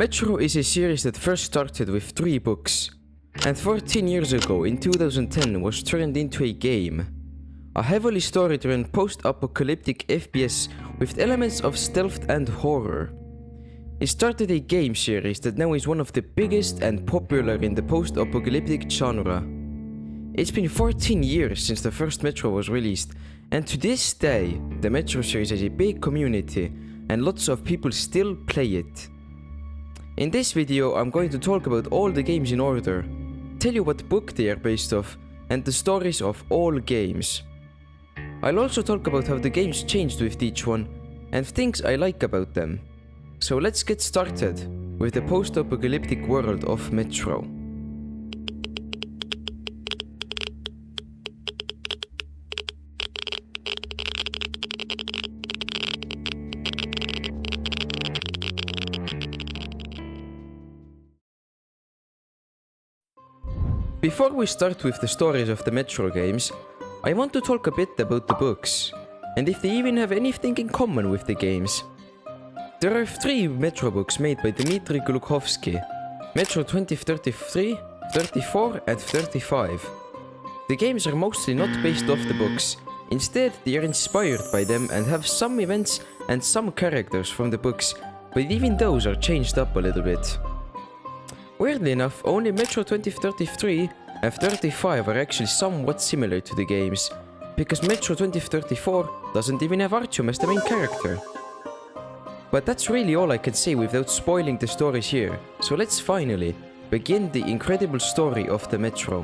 Metro is a series that first started with 3 books, and 14 years ago in 2010 was turned into a game. A heavily story-driven post-apocalyptic FPS with elements of stealth and horror. It started a game series that now is one of the biggest and popular in the post-apocalyptic genre. It's been 14 years since the first Metro was released, and to this day, the Metro series has a big community and lots of people still play it. In this video, I'm going to talk about all the games in order, tell you what book they are based off, and the stories of all games. I'll also talk about how the games changed with each one, and things I like about them. So let's get started with the post-apocalyptic world of Metro. Before we start with the stories of the Metro games, I want to talk a bit about the books, and if they even have anything in common with the games. There are 3 Metro books made by Dmitry Glukhovsky: Metro 2033, 34 and 35. The games are mostly not based off the books, instead they are inspired by them and have some events and some characters from the books, but even those are changed up a little bit. Weirdly enough, only Metro 2033 and 35 are actually somewhat similar to the games, because Metro 2034 doesn't even have Artyom as the main character. But that's really all I can say without spoiling the stories here, so let's finally begin the incredible story of the Metro.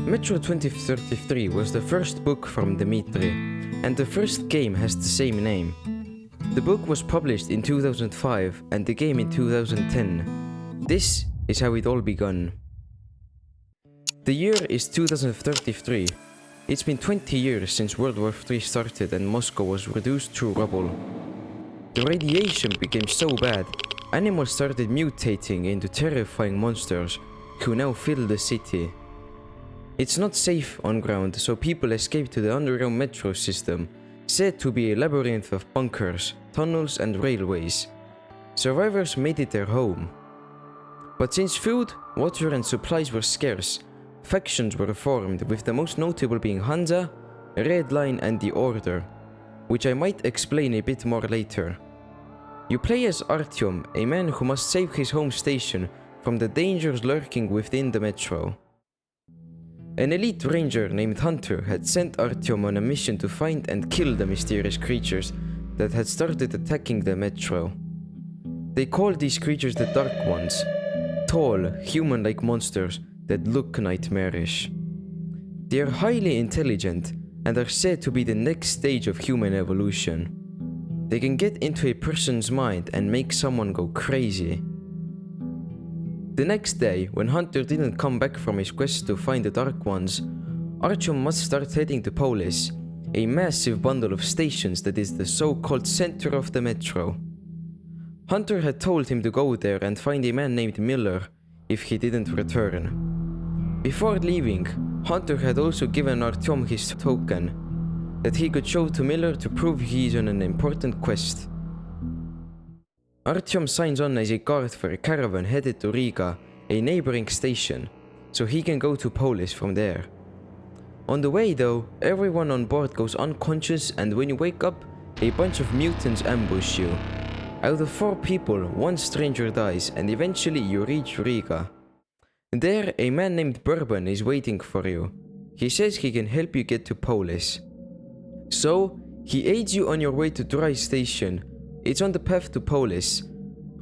Metro 2033 was the first book from Dmitry, and the first game has the same name. The book was published in 2005 and the game in 2010. This is how it all began. The year is 2033. It's been 20 years since World War III started and Moscow was reduced to rubble. The radiation became so bad, animals started mutating into terrifying monsters who now fill the city. It's not safe on ground, so people escape to the underground metro system, said to be a labyrinth of bunkers, tunnels and railways. Survivors made it their home. But since food, water and supplies were scarce, factions were formed, with the most notable being Hanza, Red Line and the Order, which I might explain a bit more later. You play as Artyom, a man who must save his home station from the dangers lurking within the metro. An elite ranger named Hunter had sent Artyom on a mission to find and kill the mysterious creatures that had started attacking the metro. They called these creatures the Dark Ones, tall, human-like monsters that look nightmarish. They are highly intelligent and are said to be the next stage of human evolution. They can get into a person's mind and make someone go crazy. The next day, when Hunter didn't come back from his quest to find the Dark Ones, Artyom must start heading to Polis, a massive bundle of stations that is the so-called center of the metro. Hunter had told him to go there and find a man named Miller if he didn't return. Before leaving, Hunter had also given Artyom his token that he could show to Miller to prove he is on an important quest. Artyom signs on as a guard for a caravan headed to Riga, a neighboring station, so he can go to Polis from there. On the way though, everyone on board goes unconscious, and when you wake up, a bunch of mutants ambush you. Out of 4 people, 1 stranger dies, and eventually you reach Riga. There, a man named Bourbon is waiting for you. He says he can help you get to Polis. So, he aids you on your way to Dry Station. It's on the path to Polis.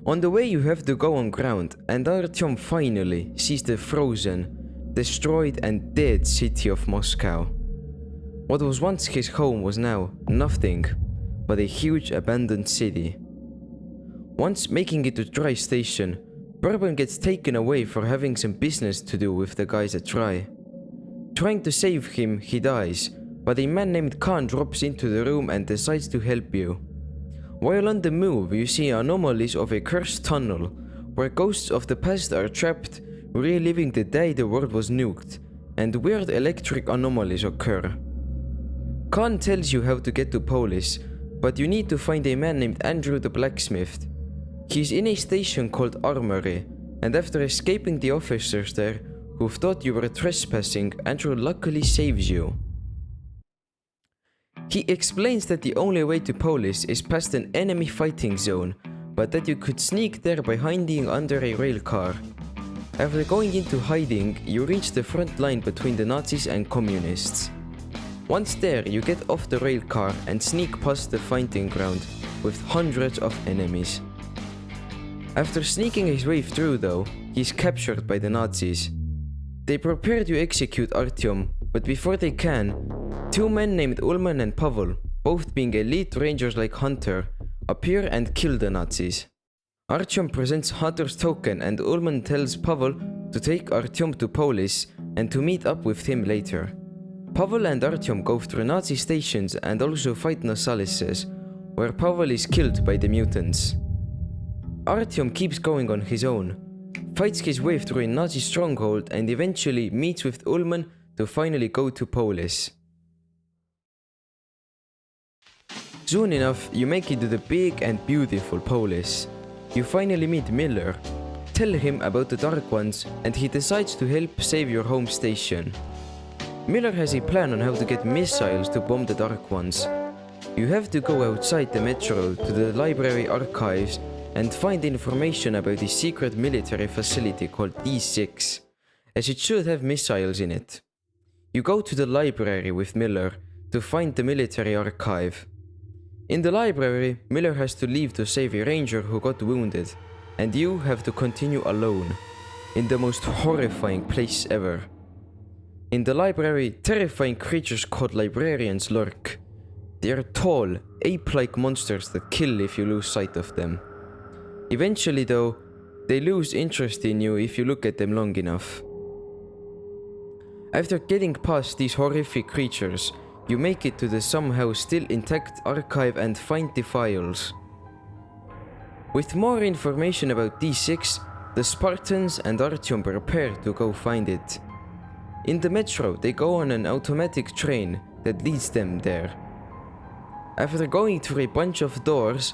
On the way you have to go on ground, and Artyom finally sees the frozen, destroyed and dead city of Moscow. What was once his home was now nothing but a huge abandoned city. Once making it to Dry Station, Bourbon gets taken away for having some business to do with the guys at Dry. Trying to save him, he dies, but a man named Khan drops into the room and decides to help you. While on the move, you see anomalies of a cursed tunnel, where ghosts of the past are trapped, reliving the day the world was nuked, and weird electric anomalies occur. Khan tells you how to get to Polis, but you need to find a man named Andrew the blacksmith. He's in a station called Armory, and after escaping the officers there, who thought you were trespassing, Andrew luckily saves you. He explains that the only way to Polis is past an enemy fighting zone, but that you could sneak there by hiding under a rail car. After going into hiding, you reach the front line between the Nazis and communists. Once there, you get off the rail car and sneak past the fighting ground with hundreds of enemies. After sneaking his way through though, he's captured by the Nazis. They prepare to execute Artyom, but before they can, two men named Ullman and Pavel, both being elite rangers like Hunter, appear and kill the Nazis. Artyom presents Hunter's token and Ullman tells Pavel to take Artyom to Polis and to meet up with him later. Pavel and Artyom go through Nazi stations and also fight Nasalises, where Pavel is killed by the mutants. Artyom keeps going on his own, fights his way through a Nazi stronghold and eventually meets with Ullman to finally go to Polis. Soon enough, you make it to the big and beautiful Polis. You finally meet Miller, tell him about the Dark Ones, and he decides to help save your home station. Miller has a plan on how to get missiles to bomb the Dark Ones. You have to go outside the metro to the library archives and find information about a secret military facility called D6, as it should have missiles in it. You go to the library with Miller to find the military archive. In the library, Miller has to leave to save a ranger who got wounded, and you have to continue alone, in the most horrifying place ever. In the library, terrifying creatures called librarians lurk. They are tall, ape-like monsters that kill if you lose sight of them. Eventually though, they lose interest in you if you look at them long enough. After getting past these horrific creatures, you make it to the somehow still intact archive and find the files. With more information about D6, the Spartans and Artyom prepare to go find it. In the metro, they go on an automatic train that leads them there. After going through a bunch of doors,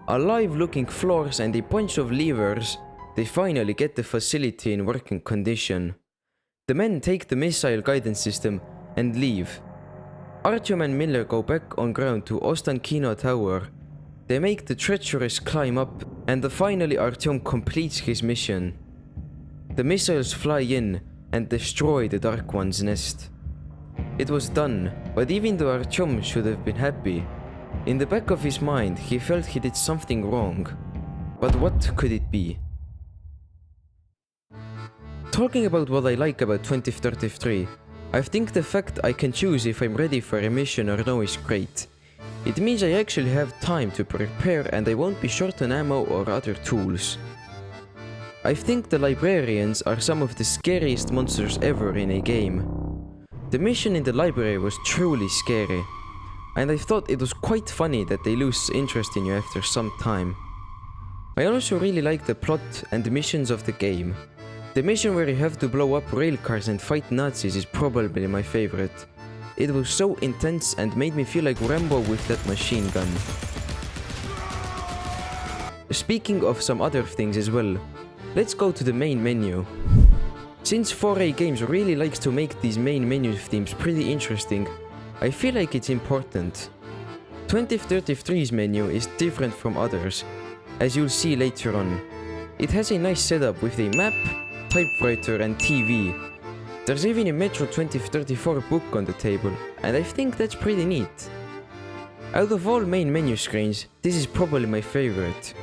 alive-looking floors and a bunch of levers, they finally get the facility in working condition. The men take the missile guidance system and leave. Artyom and Miller go back on ground to Ostankino Tower. They make the treacherous climb up, and finally Artyom completes his mission. The missiles fly in and destroy the Dark One's nest. It was done, but even though Artyom should have been happy, in the back of his mind he felt he did something wrong. But what could it be? Talking about what I like about 2033, I think the fact I can choose if I'm ready for a mission or no is great. It means I actually have time to prepare and I won't be short on ammo or other tools. I think the librarians are some of the scariest monsters ever in a game. The mission in the library was truly scary, and I thought it was quite funny that they lose interest in you after some time. I also really like the plot and the missions of the game. The mission where you have to blow up railcars and fight Nazis is probably my favorite. It was so intense and made me feel like Rambo with that machine gun. Speaking of some other things as well, let's go to the main menu. Since 4A Games really likes to make these main menu themes pretty interesting, I feel like it's important. 2033's menu is different from others, as you'll see later on. It has a nice setup with a map, typewriter and TV. There's even a Metro 2034 book on the table, and I think that's pretty neat. Out of all main menu screens, this is probably my favorite.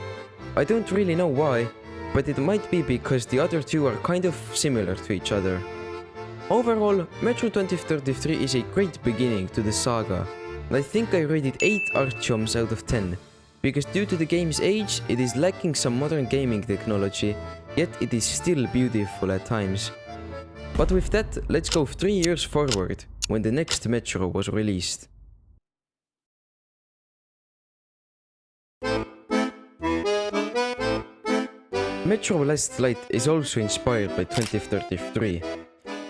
I don't really know why, but it might be because the other two are kind of similar to each other. Overall, Metro 2033 is a great beginning to the saga, and I think I rated 8 Artyoms out of 10, because due to the game's age, it is lacking some modern gaming technology, yet it is still beautiful at times. But with that, let's go 3 years forward, when the next Metro was released. Metro Last Light is also inspired by 2033.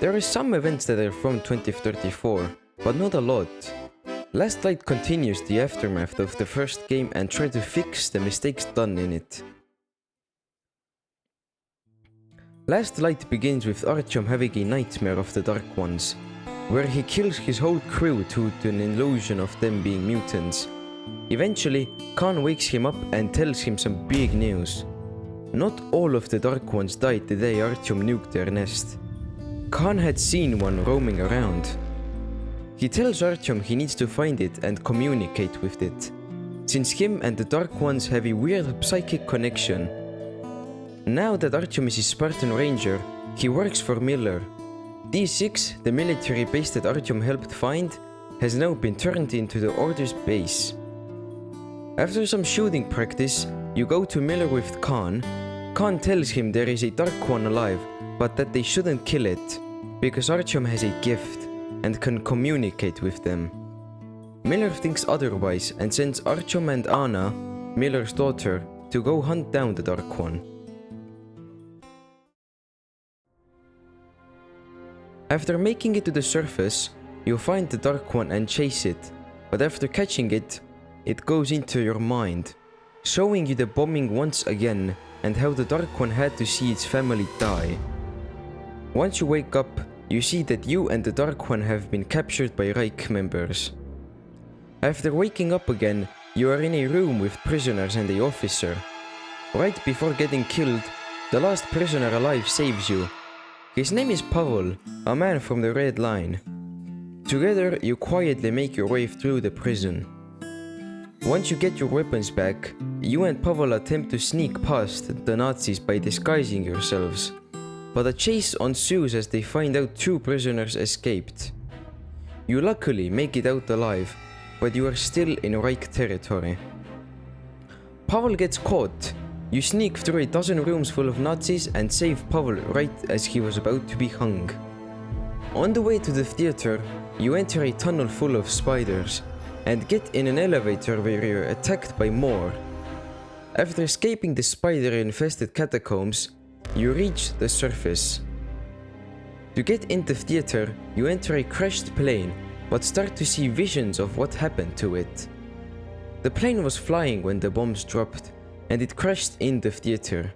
There are some events that are from 2034, but not a lot. Last Light continues the aftermath of the first game and tries to fix the mistakes done in it. Last Light begins with Artyom having a nightmare of the Dark Ones, where he kills his whole crew due to an illusion of them being mutants. Eventually, Khan wakes him up and tells him some big news. Not all of the Dark Ones died the day Artyom nuked their nest. Khan had seen one roaming around. He tells Artyom he needs to find it and communicate with it, since him and the Dark Ones have a weird psychic connection. Now that Artyom is a Spartan ranger, he works for Miller. D6, the military base that Artyom helped find, has now been turned into the Order's base. After some shooting practice, you go to Miller with Khan. Khan tells him there is a Dark One alive, but that they shouldn't kill it, because Artyom has a gift and can communicate with them. Miller thinks otherwise and sends Artyom and Anna, Miller's daughter, to go hunt down the Dark One. After making it to the surface, you find the Dark One and chase it, but after catching it, it goes into your mind, showing you the bombing once again and how the Dark One had to see its family die. Once you wake up, you see that you and the Dark One have been captured by Reich members. After waking up again, you are in a room with prisoners and the officer. Right before getting killed, the last prisoner alive saves you. His name is Pavel, a man from the Red Line. Together, you quietly make your way through the prison. Once you get your weapons back, you and Pavel attempt to sneak past the Nazis by disguising yourselves. But a chase ensues as they find out 2 prisoners escaped. You luckily make it out alive, but you are still in Reich territory. Pavel gets caught. You sneak through a dozen rooms full of Nazis and save Pavel right as he was about to be hung. On the way to the theater, you enter a tunnel full of spiders and get in an elevator where you're attacked by more. After escaping the spider-infested catacombs, you reach the surface. To get in the theater, you enter a crashed plane, but start to see visions of what happened to it. The plane was flying when the bombs dropped, and it crashed in the theater.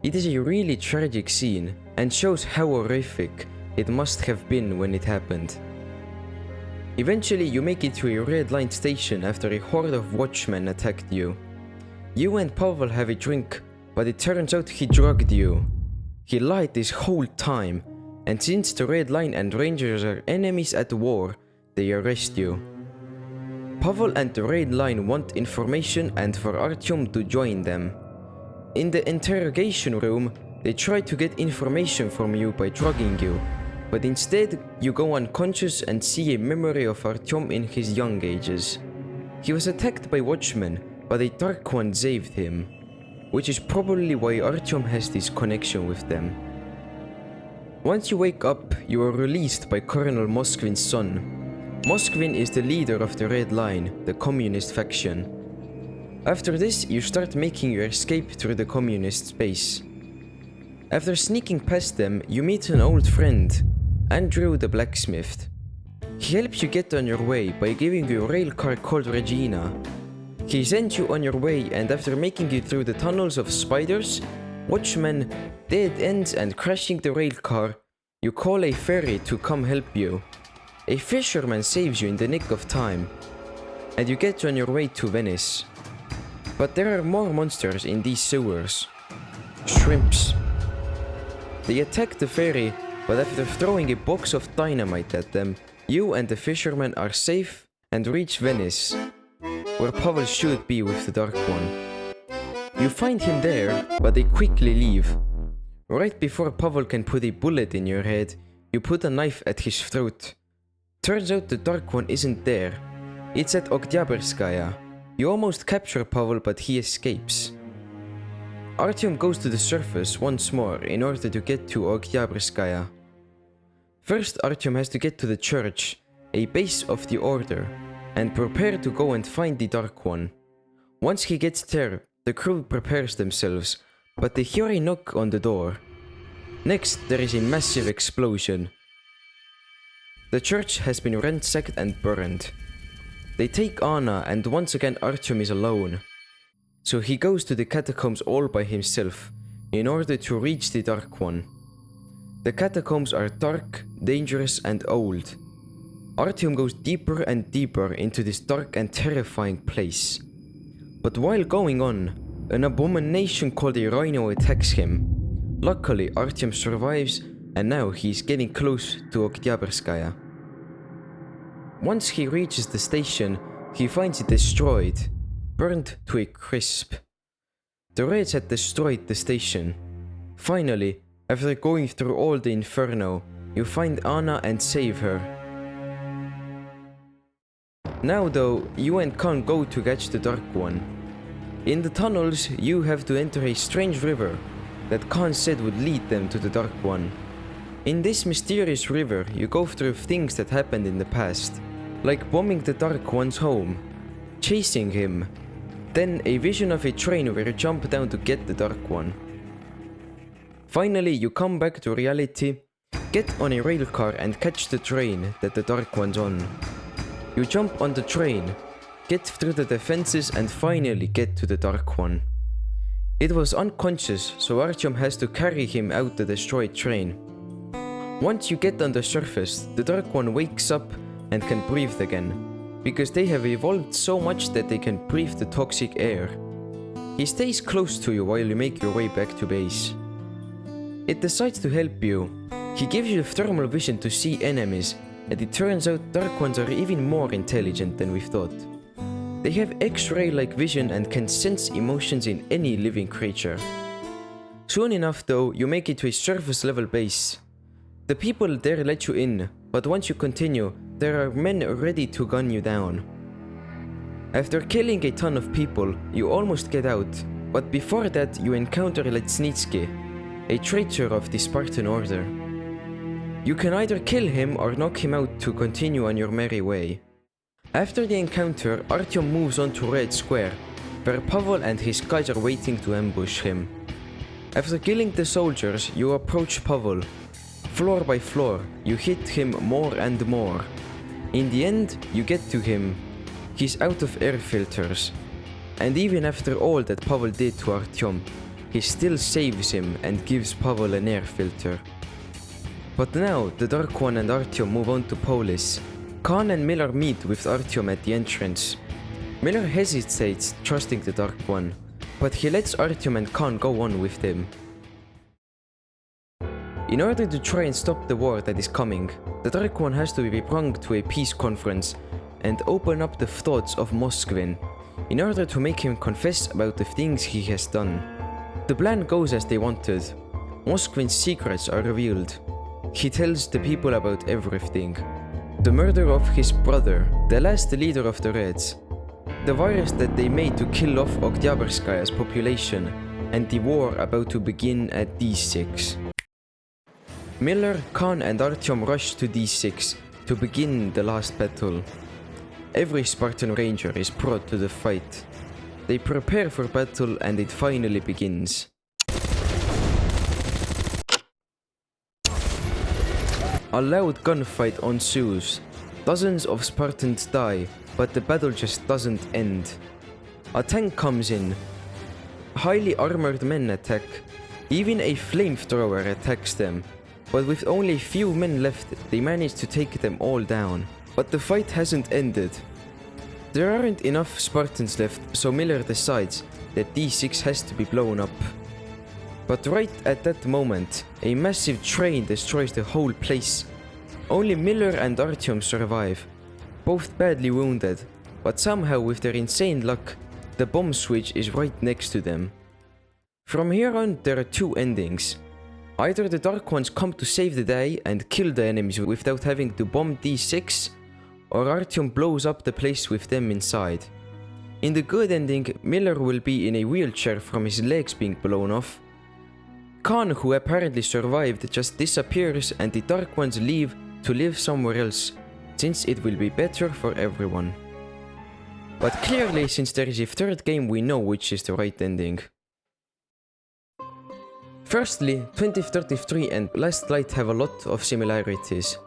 It is a really tragic scene, and shows how horrific it must have been when it happened. Eventually, you make it to a Red Line station after a horde of watchmen attacked you. You and Pavel have a drink, but it turns out he drugged you. He lied this whole time, and since the Red Line and Rangers are enemies at war, they arrest you. Pavel and the Red Line want information and for Artyom to join them. In the interrogation room, they try to get information from you by drugging you, but instead you go unconscious and see a memory of Artyom in his young ages. He was attacked by watchmen, but a Dark One saved him, which is probably why Artyom has this connection with them. Once you wake up, you are released by Colonel Moskvin's son. Moskvin is the leader of the Red Line, the communist faction. After this, you start making your escape through the communist space. After sneaking past them, you meet an old friend, Andrew the blacksmith. He helps you get on your way by giving you a rail car called Regina. He sends you on your way, and after making it through the tunnels of spiders, watchmen, dead ends and crashing the rail car, you call a ferry to come help you. A fisherman saves you in the nick of time, and you get on your way to Venice. But there are more monsters in these sewers. Shrimps. They attack the ferry, but after throwing a box of dynamite at them, you and the fisherman are safe and reach Venice, where Pavel should be with the Dark One. You find him there, but they quickly leave. Right before Pavel can put a bullet in your head, you put a knife at his throat. Turns out the Dark One isn't there. It's at Oktyabrskaya. You almost capture Pavel, but he escapes. Artyom goes to the surface once more in order to get to Oktyabrskaya. First, Artyom has to get to the church, a base of the Order, and prepare to go and find the Dark One. Once he gets there, the crew prepares themselves, but they hear a knock on the door. Next, there is a massive explosion. The church has been ransacked and burned. They take Anna and once again Artyom is alone. So he goes to the catacombs all by himself in order to reach the Dark One. The catacombs are dark, dangerous and old. Artyom goes deeper and deeper into this dark and terrifying place. But while going on, an abomination called a rhino attacks him. Luckily, Artyom survives and now he is getting close to Oktyabrskaya. Once he reaches the station, he finds it destroyed, burned to a crisp. The Reds had destroyed the station. Finally, after going through all the inferno, you find Anna and save her. Now though, you and Khan go to catch the Dark One. In the tunnels, you have to enter a strange river that Khan said would lead them to the Dark One. In this mysterious river, you go through things that happened in the past, like bombing the Dark One's home, chasing him, then a vision of a train where you jump down to get the Dark One. Finally, you come back to reality, get on a rail car and catch the train that the Dark One's on. You jump on the train, get through the defenses and finally get to the Dark One. It was unconscious, so Artyom has to carry him out the destroyed train. Once you get on the surface, the Dark One wakes up and can breathe again, because they have evolved so much that they can breathe the toxic air. He stays close to you while you make your way back to base. It decides to help you. He gives you thermal vision to see enemies, and it turns out Dark Ones are even more intelligent than we thought. They have X-ray-like vision and can sense emotions in any living creature. Soon enough though, you make it to a surface level base. The people there let you in, but once you continue, there are men ready to gun you down. After killing a ton of people, you almost get out, but before that you encounter Letsnitsky, a traitor of the Spartan order. You can either kill him or knock him out to continue on your merry way. After the encounter, Artyom moves on to Red Square, where Pavel and his guys are waiting to ambush him. After killing the soldiers, you approach Pavel. Floor by floor, you hit him more and more. In the end, you get to him. He's out of air filters. And even after all that Pavel did to Artyom, he still saves him and gives Pavel an air filter. But now, the Dark One and Artyom move on to Polis. Khan and Miller meet with Artyom at the entrance. Miller hesitates, trusting the Dark One, but he lets Artyom and Khan go on with him. In order to try and stop the war that is coming, the Dark One has to be brought to a peace conference and open up the thoughts of Moskvin in order to make him confess about the things he has done. The plan goes as they wanted. Moskvin's secrets are revealed. He tells the people about everything. The murder of his brother, the last leader of the Reds, the virus that they made to kill off Oktyabrskaya's population, and the war about to begin at D6. Miller, Khan and Artyom rush to D6 to begin the last battle. Every Spartan ranger is brought to the fight. They prepare for battle and it finally begins. A loud gunfight ensues. Dozens of Spartans die, but the battle just doesn't end. A tank comes in. Highly armored men attack. Even a flamethrower attacks them. But with only a few men left, they manage to take them all down. But the fight hasn't ended. There aren't enough Spartans left, so Miller decides that D6 has to be blown up. But right at that moment, a massive train destroys the whole place. Only Miller and Artyom survive, both badly wounded, but somehow with their insane luck, the bomb switch is right next to them. From here on, there are two endings. Either the Dark Ones come to save the day and kill the enemies without having to bomb D6, or Artyom blows up the place with them inside. In the good ending, Miller will be in a wheelchair from his legs being blown off. Khan, who apparently survived, just disappears and the Dark Ones leave to live somewhere else, since it will be better for everyone. But clearly, since there is a third game, we know which is the right ending. Firstly, 2033 and Last Light have a lot of similarities.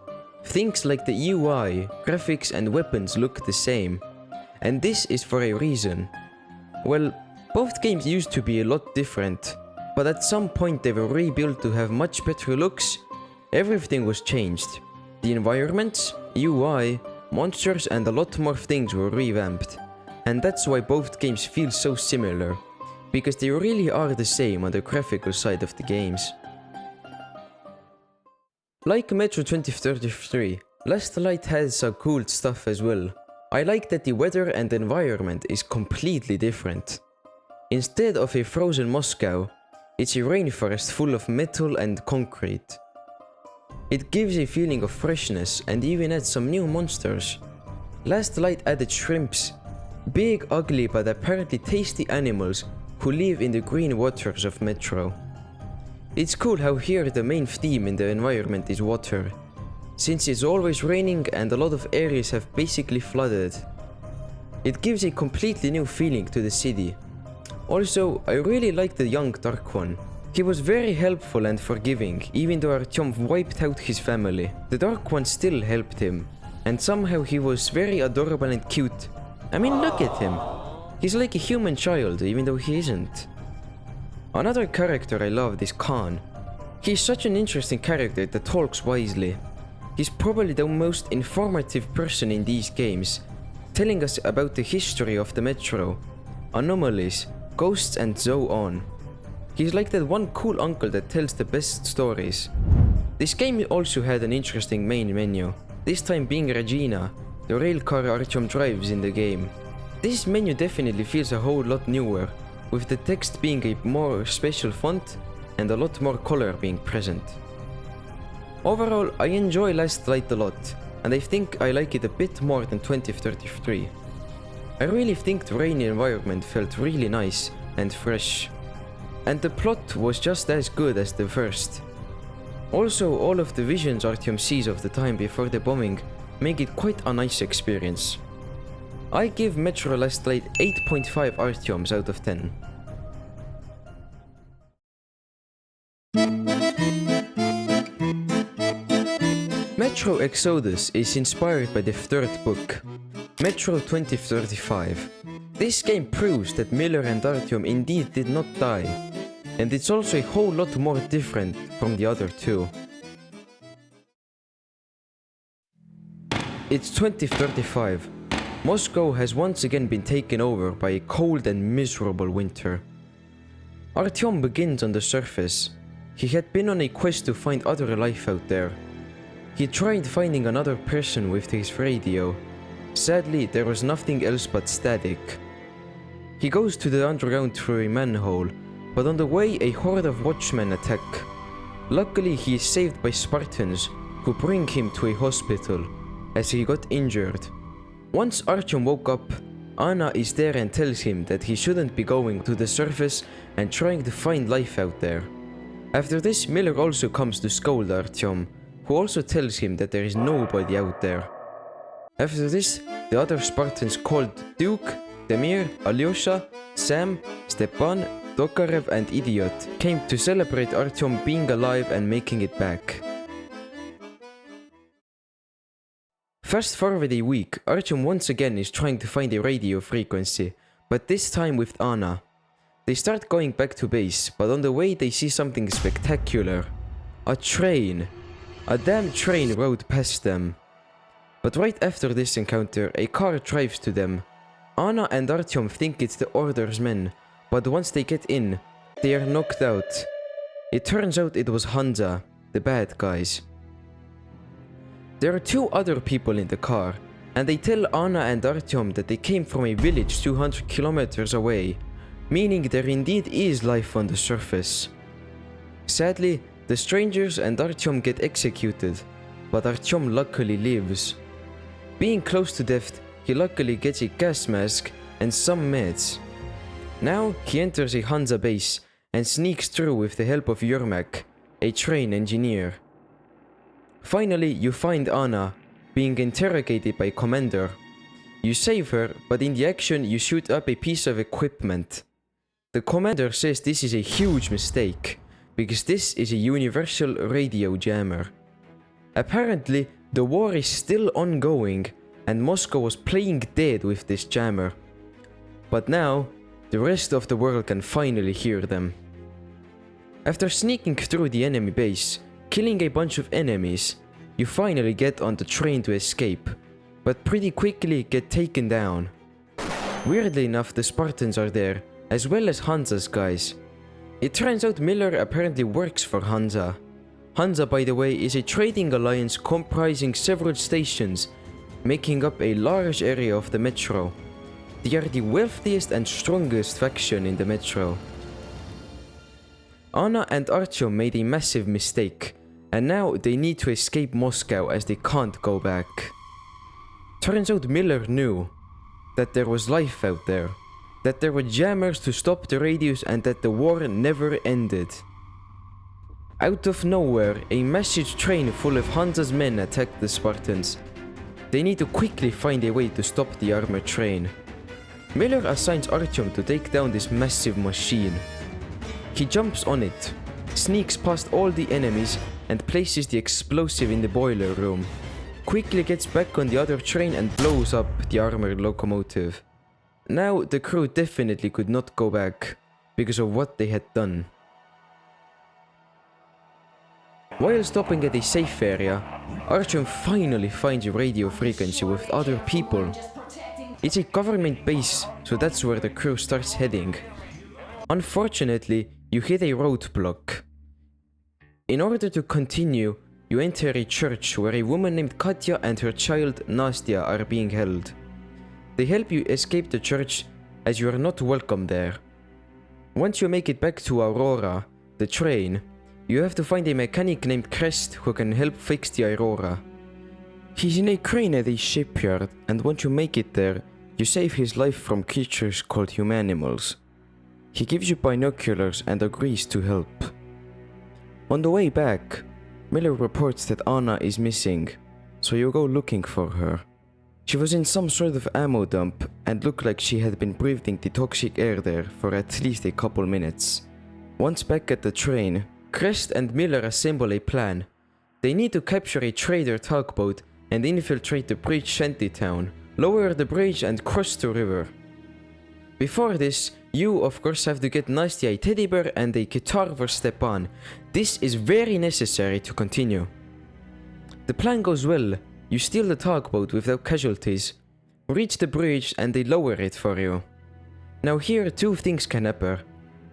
Things like the UI, graphics and weapons look the same. and this is for a reason. Well, both games used to be a lot different, but at some point they were rebuilt to have much better looks. Everything was changed. The environments, UI, monsters and a lot more things were revamped. And that's why both games feel so similar, because they really are the same on the graphical side of the games. Like Metro 2033, Last Light has some cool stuff as well. I like that the weather and environment is completely different. Instead of a frozen Moscow, it's a rainforest full of metal and concrete. It gives a feeling of freshness and even adds some new monsters. Last Light added shrimps, big, ugly but apparently tasty animals who live in the green waters of Metro. It's cool how here the main theme in the environment is water, since it's always raining and a lot of areas have basically flooded. It gives a completely new feeling to the city. Also, I really like the young Dark One. He was very helpful and forgiving, even though Artyom wiped out his family. The Dark One still helped him, and somehow he was very adorable and cute. I mean, look at him. He's like a human child, even though he isn't. Another character I loved is Khan. He's such an interesting character that talks wisely. He's probably the most informative person in these games, telling us about the history of the Metro, anomalies, ghosts and so on. He's like that one cool uncle that tells the best stories. This game also had an interesting main menu, this time being Regina, the railcar Artyom drives in the game. This menu definitely feels a whole lot newer, with the text being a more special font and a lot more color being present. Overall, I enjoy Last Light a lot, and I think I like it a bit more than 2033. I really think the rainy environment felt really nice and fresh, and the plot was just as good as the first. Also, all of the visions Artyom sees of the time before the bombing make it quite a nice experience. I give Metro Last Light 8.5 Artyoms out of 10. Metro Exodus is inspired by the third book, Metro 2035. This game proves that Miller and Artyom indeed did not die, and it's also a whole lot more different from the other two. It's 2035. Moscow has once again been taken over by a cold and miserable winter. Artyom begins on the surface. He had been on a quest to find other life out there. He tried finding another person with his radio. Sadly, there was nothing else but static. He goes to the underground through a manhole, but on the way a horde of watchmen attack. Luckily, he is saved by Spartans, who bring him to a hospital, as he got injured. Once Artyom woke up, Anna is there and tells him that he shouldn't be going to the surface and trying to find life out there. After this, Miller also comes to scold Artyom, who also tells him that there is nobody out there. After this, the other Spartans called Duke, Demir, Alyosha, Sam, Stepan, Tokarev and Idiot came to celebrate Artyom being alive and making it back. Fast forward a week, Artyom once again is trying to find a radio frequency, but this time with Anna. They start going back to base, but on the way they see something spectacular. A train. A damn train rode past them. But right after this encounter, a car drives to them. Anna and Artyom think it's the Order's men, but once they get in, they are knocked out. It turns out it was Hanza, the bad guys. There are two other people in the car, and they tell Anna and Artyom that they came from a village 200 kilometers away, meaning there indeed is life on the surface. Sadly, the strangers and Artyom get executed, but Artyom luckily lives. Being close to death, he luckily gets a gas mask and some meds. Now he enters a Hanza base and sneaks through with the help of Yermak, a train engineer. Finally, you find Anna, being interrogated by Commander. You save her, but in the action you shoot up a piece of equipment. The Commander says this is a huge mistake, because this is a universal radio jammer. Apparently, the war is still ongoing, and Moscow was playing dead with this jammer. But now, the rest of the world can finally hear them. After sneaking through the enemy base, killing a bunch of enemies, you finally get on the train to escape, but pretty quickly get taken down. Weirdly enough, the Spartans are there, as well as Hanza's guys. It turns out Miller apparently works for Hanza. Hanza, by the way, is a trading alliance comprising several stations, making up a large area of the metro. They are the wealthiest and strongest faction in the metro. Anna and Artyom made a massive mistake, and now they need to escape Moscow as they can't go back. Turns out Miller knew that there was life out there, that there were jammers to stop the radios, and that the war never ended. Out of nowhere, a massive train full of Hanza's men attacked the Spartans. They need to quickly find a way to stop the armored train. Miller assigns Artyom to take down this massive machine. He jumps on it, sneaks past all the enemies, and places the explosive in the boiler room. Quickly gets back on the other train and blows up the armored locomotive. Now the crew definitely could not go back, because of what they had done. While stopping at a safe area, Artyom finally finds a radio frequency with other people. It's a government base, so that's where the crew starts heading. Unfortunately, you hit a roadblock. In order to continue, you enter a church where a woman named Katya and her child Nastya are being held. They help you escape the church as you are not welcome there. Once you make it back to Aurora, the train, you have to find a mechanic named Crest who can help fix the Aurora. He's in a crane at a shipyard, and once you make it there, you save his life from creatures called humanimals. He gives you binoculars and agrees to help. On the way back, Miller reports that Anna is missing, so you go looking for her. She was in some sort of ammo dump and looked like she had been breathing the toxic air there for at least a couple minutes. Once back at the train, Crest and Miller assemble a plan. They need to capture a trader tugboat and infiltrate the bridge shantytown, lower the bridge and cross the river. Before this, you of course have to get Nastya a teddy bear and a guitar for Stepan. This is very necessary to continue. The plan goes well. You steal the tugboat without casualties, reach the bridge and they lower it for you. Now here two things can happen.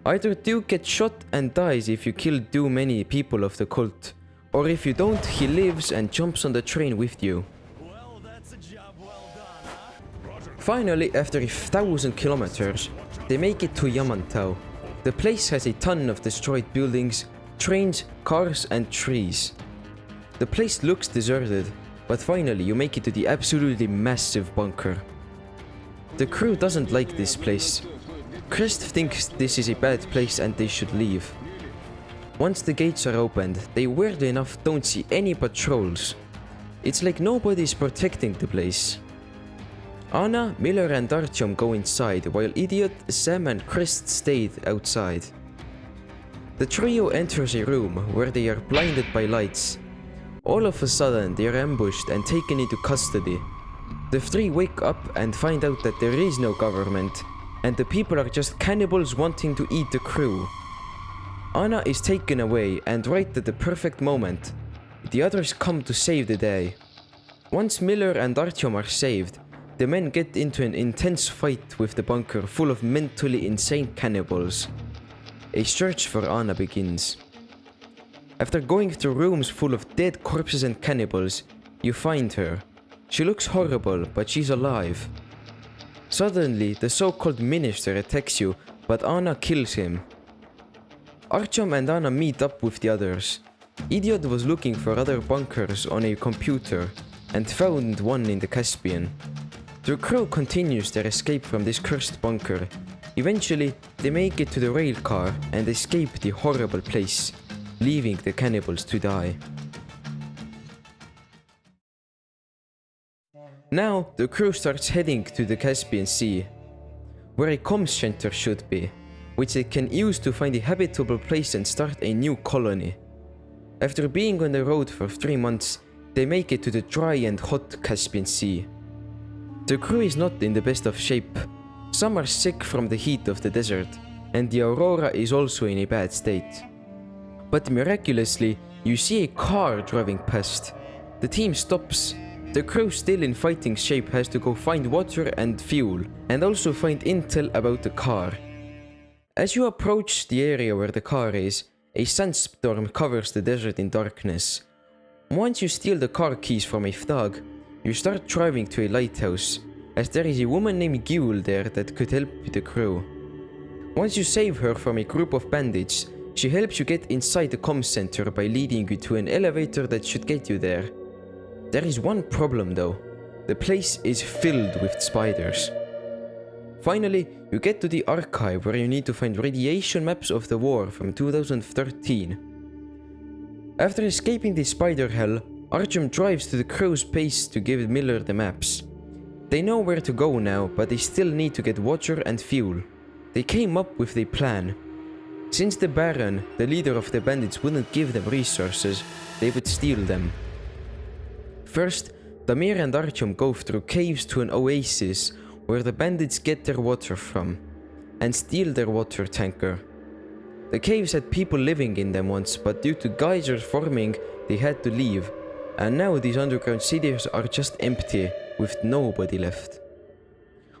Either Duke gets shot and dies if you kill too many people of the cult, or if you don't, he lives and jumps on the train with you. Well, that's a job well done, huh? Finally, after 1,000 kilometers, they make it to Yamantau. The place has a ton of destroyed buildings, trains, cars and trees. The place looks deserted, but finally you make it to the absolutely massive bunker. The crew doesn't like this place. Crest thinks this is a bad place and they should leave. Once the gates are opened, they weirdly enough don't see any patrols. It's like nobody's protecting the place. Anna, Miller and Artyom go inside while Idiot, Sam and Crest stayed outside. The trio enters a room where they are blinded by lights. All of a sudden they are ambushed and taken into custody. The three wake up and find out that there is no government, and the people are just cannibals wanting to eat the crew. Anna is taken away, and right at the perfect moment, the others come to save the day. Once Miller and Artyom are saved, the men get into an intense fight with the bunker full of mentally insane cannibals. A search for Anna begins. After going through rooms full of dead corpses and cannibals, you find her. She looks horrible, but she's alive. Suddenly, the so-called minister attacks you, but Anna kills him. Artyom and Anna meet up with the others. Idiot was looking for other bunkers on a computer and found one in the Caspian. The crew continues their escape from this cursed bunker. Eventually, they make it to the rail car and escape the horrible place, leaving the cannibals to die. Now, the crew starts heading to the Caspian Sea, where a comms center should be, which they can use to find a habitable place and start a new colony. After being on the road for 3 months, they make it to the dry and hot Caspian Sea. The crew is not in the best of shape. Some are sick from the heat of the desert, and the Aurora is also in a bad state. But miraculously, you see a car driving past. The team stops. The crew, still in fighting shape, has to go find water and fuel, and also find intel about the car. As you approach the area where the car is, a sandstorm covers the desert in darkness. Once you steal the car keys from a thug, you start driving to a lighthouse, as there is a woman named Gyul there that could help the crew. Once you save her from a group of bandits, she helps you get inside the comm center by leading you to an elevator that should get you there. There is one problem though. The place is filled with spiders. Finally, you get to the archive where you need to find radiation maps of the war from 2013. After escaping the spider hell, Artyom drives to the crew's base to give Miller the maps. They know where to go now, but they still need to get water and fuel. They came up with a plan. Since the Baron, the leader of the bandits, wouldn't give them resources, they would steal them. First, Damir and Artyom go through caves to an oasis where the bandits get their water from, and steal their water tanker. The caves had people living in them once, but due to geysers forming, they had to leave, and now these underground cities are just empty, with nobody left.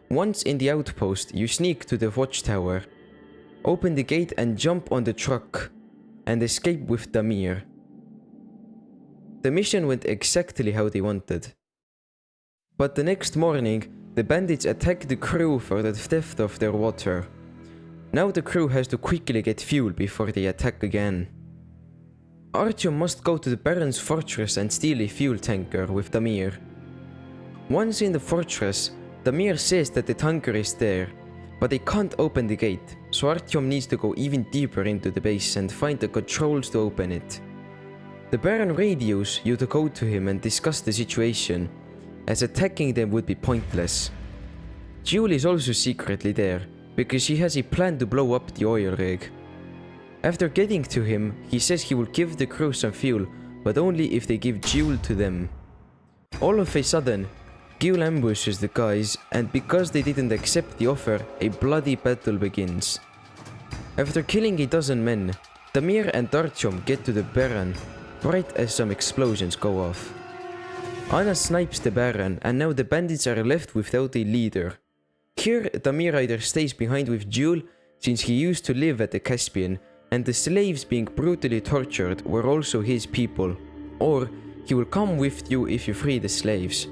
Once in the outpost, you sneak to the watchtower, open the gate and jump on the truck, and escape with Damir. The mission went exactly how they wanted. But the next morning, the bandits attack the crew for the theft of their water. Now the crew has to quickly get fuel before they attack again. Artyom must go to the Baron's fortress and steal a fuel tanker with Damir. Once in the fortress, Damir says that the tanker is there, but they can't open the gate, so Artyom needs to go even deeper into the base and find the controls to open it. The Baron radios you to go to him and discuss the situation, as attacking them would be pointless. Jewel is also secretly there, because she has a plan to blow up the oil rig. After getting to him, he says he will give the crew some fuel, but only if they give Jewel to them. All of a sudden, Jewel ambushes the guys, and because they didn't accept the offer, a bloody battle begins. After killing a dozen men, Damir and Artyom get to the Baron, right as some explosions go off. Anna snipes the Baron, and now the bandits are left without a leader. Here, Damir either stays behind with Jewel, since he used to live at the Caspian, and the slaves being brutally tortured were also his people, or he will come with you if you free the slaves.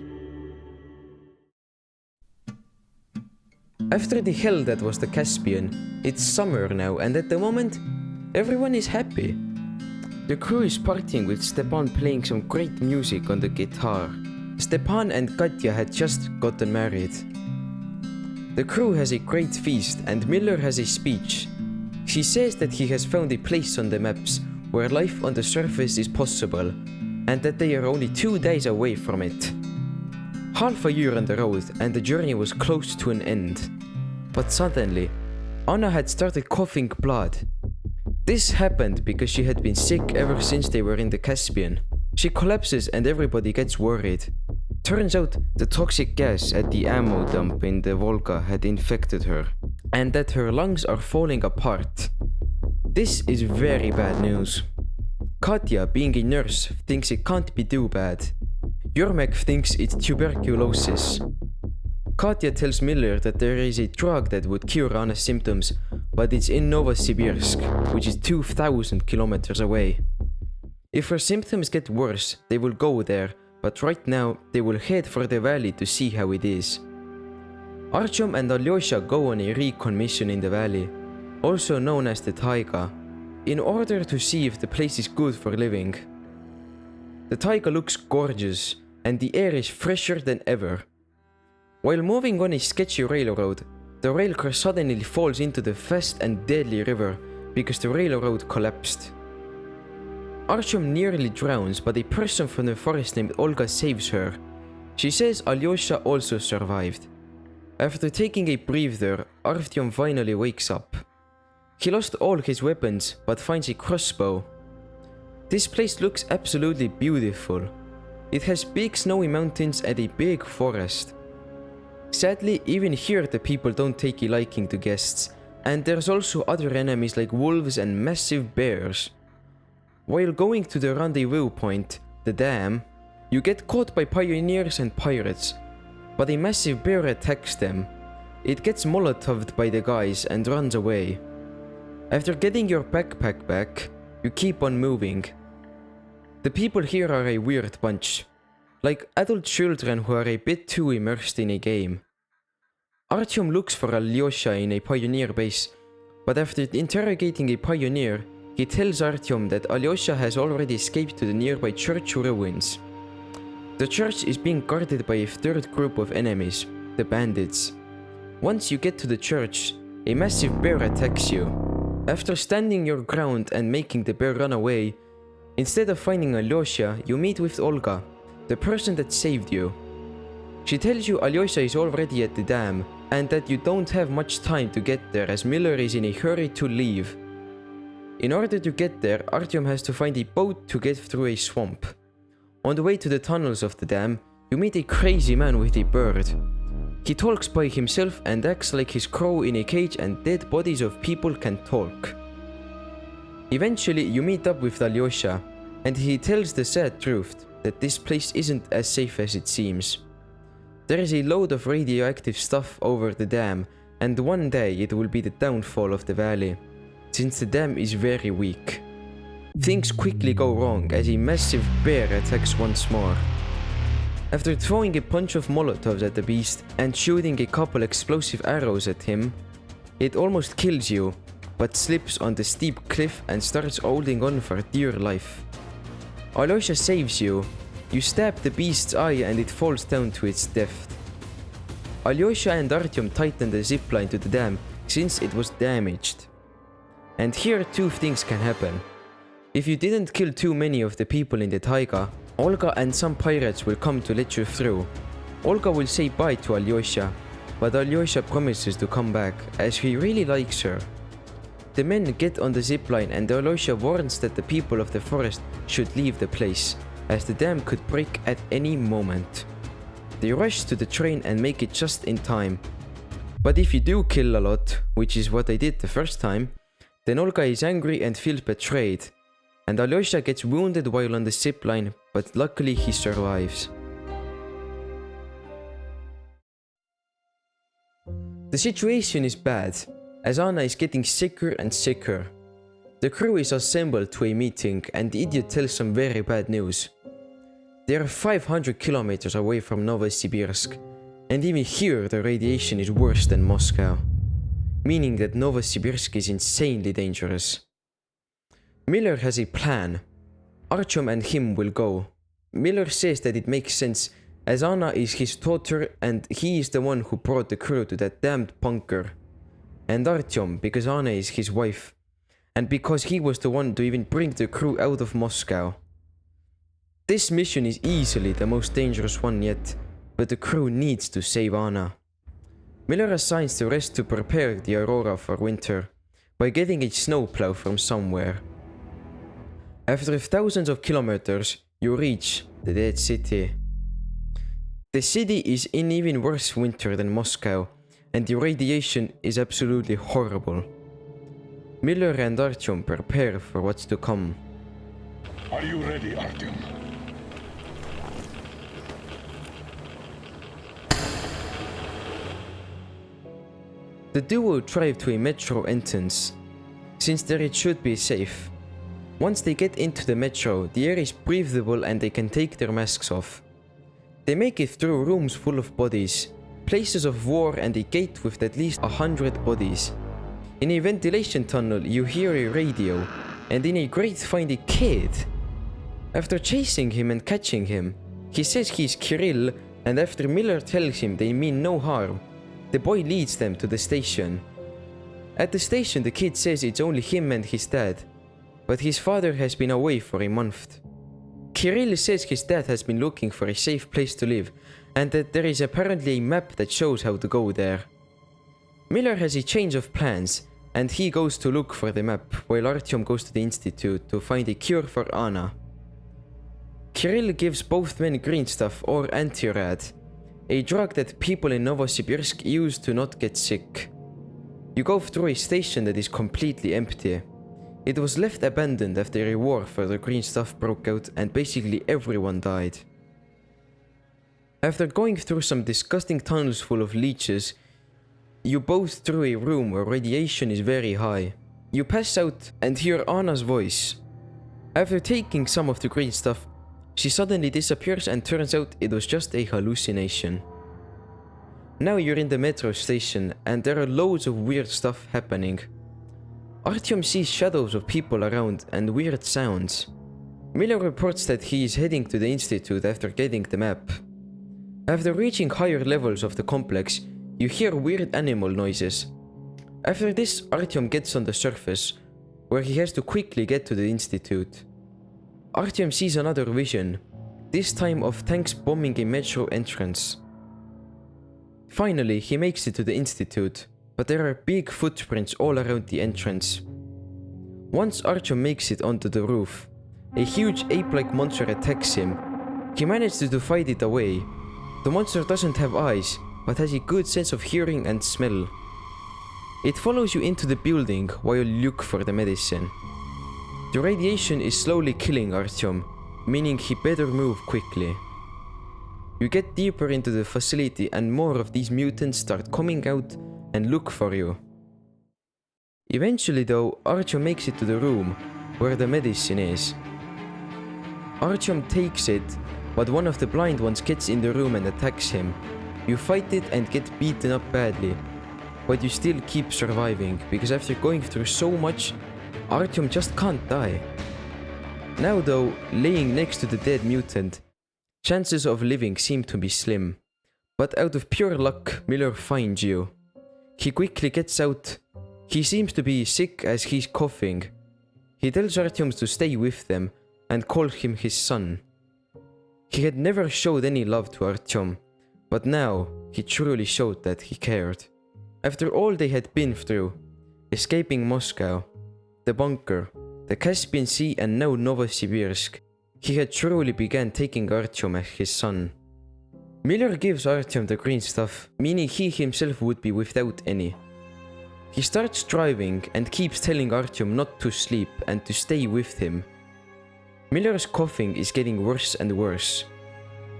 After the hell that was the Caspian, it's summer now, and at the moment, everyone is happy. The crew is partying with Stepan playing some great music on the guitar. Stepan and Katya had just gotten married. The crew has a great feast and Miller has a speech. She says that he has found a place on the maps where life on the surface is possible, and that they are only 2 days away from it. Half a year on the road and the journey was close to an end. But suddenly, Anna had started coughing blood. This happened because she had been sick ever since they were in the Caspian. She collapses and everybody gets worried. Turns out the toxic gas at the ammo dump in the Volga had infected her, and that her lungs are falling apart. This is very bad news. Katya, being a nurse, thinks it can't be too bad. Jormek thinks it's tuberculosis. Katya tells Miller that there is a drug that would cure Anna's symptoms, but it's in Novosibirsk, which is 2,000 kilometers away. If her symptoms get worse, they will go there, but right now they will head for the valley to see how it is. Artyom and Alyosha go on a recon mission in the valley, also known as the Taiga, in order to see if the place is good for living. The Taiga looks gorgeous, and the air is fresher than ever. While moving on a sketchy railroad, the railcar suddenly falls into the fast and deadly river because the railroad collapsed. Artyom nearly drowns, but a person from the forest named Olga saves her. She says Alyosha also survived. After taking a breather, Artyom finally wakes up. He lost all his weapons, but finds a crossbow. This place looks absolutely beautiful. It has big snowy mountains and a big forest. Sadly, even here the people don't take a liking to guests, and there's also other enemies like wolves and massive bears. While going to the rendezvous point, the dam, you get caught by pioneers and pirates, but a massive bear attacks them. It gets molotoved by the guys and runs away. After getting your backpack back, you keep on moving. The people here are a weird bunch, like adult children who are a bit too immersed in a game. Artyom looks for Alyosha in a pioneer base, but after interrogating a pioneer, he tells Artyom that Alyosha has already escaped to the nearby church ruins. The church is being guarded by a third group of enemies, the bandits. Once you get to the church, a massive bear attacks you. After standing your ground and making the bear run away, instead of finding Alyosha, you meet with Olga, the person that saved you. She tells you Alyosha is already at the dam and that you don't have much time to get there as Miller is in a hurry to leave. In order to get there, Artyom has to find a boat to get through a swamp. On the way to the tunnels of the dam, you meet a crazy man with a bird. He talks by himself and acts like his crow in a cage and dead bodies of people can talk. Eventually, you meet up with Alyosha, and he tells the sad truth that this place isn't as safe as it seems. There is a load of radioactive stuff over the dam, and one day it will be the downfall of the valley, since the dam is very weak. Things quickly go wrong as a massive bear attacks once more. After throwing a bunch of molotovs at the beast and shooting a couple explosive arrows at him, it almost kills you, but slips on the steep cliff and starts holding on for dear life. Alyosha saves you. You stab the beast's eye and it falls down to its death. Alyosha and Artyom tighten the zipline to the dam since it was damaged. And here two things can happen. If you didn't kill too many of the people in the taiga, Olga and some pirates will come to let you through. Olga will say bye to Alyosha, but Alyosha promises to come back as he really likes her. The men get on the zipline and Alyosha warns that the people of the forest should leave the place, as the dam could break at any moment. They rush to the train and make it just in time. But if you do kill a lot, which is what I did the first time, then Olga is angry and feels betrayed, and Alyosha gets wounded while on the zipline, but luckily he survives. The situation is bad, as Anna is getting sicker and sicker. The crew is assembled to a meeting and the idiot tells some very bad news. They are 500 kilometers away from Novosibirsk, and even here the radiation is worse than Moscow, meaning that Novosibirsk is insanely dangerous. Miller has a plan. Artyom and him will go. Miller says that it makes sense as Anna is his daughter and he is the one who brought the crew to that damned bunker. And Artyom because Anna is his wife, and because he was the one to even bring the crew out of Moscow. This mission is easily the most dangerous one yet, but the crew needs to save Anna. Miller assigns the rest to prepare the Aurora for winter by getting a snowplow from somewhere. After thousands of kilometers, you reach the dead city. The city is in even worse winter than Moscow, and the radiation is absolutely horrible. Miller and Artyom prepare for what's to come. Are you ready, Artyom? The duo drive to a metro entrance, since there it should be safe. Once they get into the metro, the air is breathable and they can take their masks off. They make it through rooms full of bodies, places of war and a gate with at least 100 bodies. In a ventilation tunnel you hear a radio, and in a grate find a kid. After chasing him and catching him, he says he's Kirill, and after Miller tells him they mean no harm, the boy leads them to the station. At the station the kid says it's only him and his dad, but his father has been away for a month. Kirill says his dad has been looking for a safe place to live, and that there is apparently a map that shows how to go there. Miller has a change of plans, and he goes to look for the map, while Artyom goes to the institute to find a cure for Anna. Kirill gives both men green stuff or anti-rad, a drug that people in Novosibirsk use to not get sick. You go through a station that is completely empty. It was left abandoned after a war for the green stuff broke out and basically everyone died. After going through some disgusting tunnels full of leeches, you both through a room where radiation is very high. You pass out and hear Anna's voice. After taking some of the green stuff, she suddenly disappears and turns out it was just a hallucination. Now you're in the metro station and there are loads of weird stuff happening. Artyom sees shadows of people around and weird sounds. Miller reports that he is heading to the institute after getting the map. After reaching higher levels of the complex, you hear weird animal noises. After this, Artyom gets on the surface, where he has to quickly get to the institute. Artyom sees another vision, this time of tanks bombing a metro entrance. Finally, he makes it to the institute, but there are big footprints all around the entrance. Once Artyom makes it onto the roof, a huge ape-like monster attacks him. He manages to fight it away. The monster doesn't have eyes, but has a good sense of hearing and smell. It follows you into the building while you look for the medicine. The radiation is slowly killing Artyom, meaning he better move quickly. You get deeper into the facility and more of these mutants start coming out and look for you. Eventually though, Artyom makes it to the room where the medicine is. Artyom takes it, but one of the blind ones gets in the room and attacks him. You fight it and get beaten up badly, but you still keep surviving because after going through so much, Artyom just can't die. Now though, laying next to the dead mutant, chances of living seem to be slim. But out of pure luck, Miller finds you. He quickly gets out. He seems to be sick as he's coughing. He tells Artyom to stay with them and calls him his son. He had never showed any love to Artyom, but now he truly showed that he cared. After all they had been through, escaping Moscow, the bunker, the Caspian Sea and now Novosibirsk, he had truly began taking Artyom as his son. Miller gives Artyom the green stuff, meaning he himself would be without any. He starts driving and keeps telling Artyom not to sleep and to stay with him. Miller's coughing is getting worse and worse.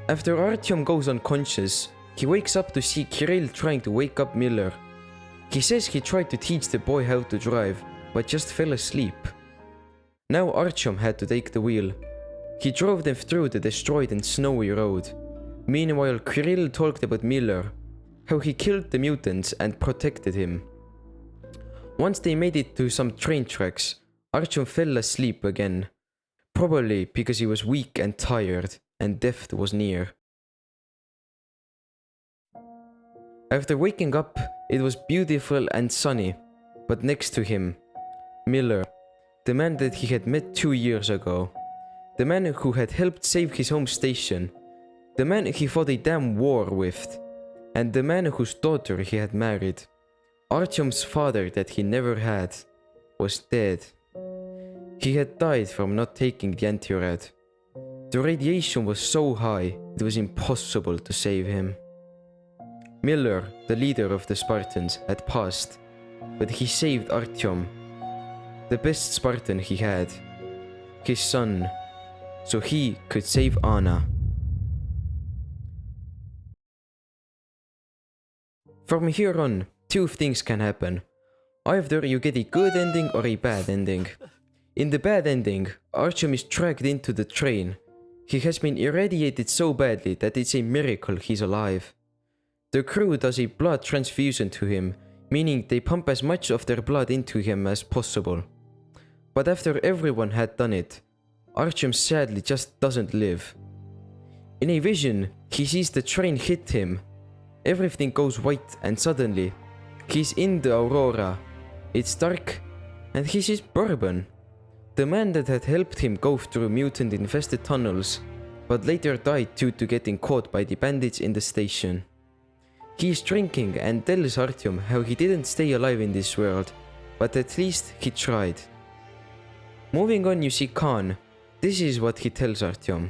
After Artyom goes unconscious, he wakes up to see Kirill trying to wake up Miller. He says he tried to teach the boy how to drive, but just fell asleep. Now Artyom had to take the wheel. He drove them through the destroyed and snowy road. Meanwhile, Kirill talked about Miller, how he killed the mutants and protected him. Once they made it to some train tracks, Artyom fell asleep again. Probably because he was weak and tired, and death was near. After waking up, it was beautiful and sunny, but next to him, Miller, the man that he had met 2 years ago, the man who had helped save his home station, the man he fought a damn war with, and the man whose daughter he had married, Artyom's father that he never had, was dead. He had died from not taking the anti-rad. The radiation was so high, it was impossible to save him. Miller, the leader of the Spartans, had passed, but he saved Artyom, the best Spartan he had, his son, so he could save Anna. From here on, two things can happen. Either you get a good ending or a bad ending. In the bad ending, Artyom is dragged into the train. He has been irradiated so badly that it's a miracle he's alive. The crew does a blood transfusion to him, meaning they pump as much of their blood into him as possible. But after everyone had done it, Artyom sadly just doesn't live. In a vision, he sees the train hit him. Everything goes white and suddenly, he's in the Aurora. It's dark and he sees Bourbon, the man that had helped him go through mutant-infested tunnels, but later died due to getting caught by the bandits in the station. He is drinking and tells Artyom how he didn't stay alive in this world, but at least he tried. Moving on, you see Khan. This is what he tells Artyom.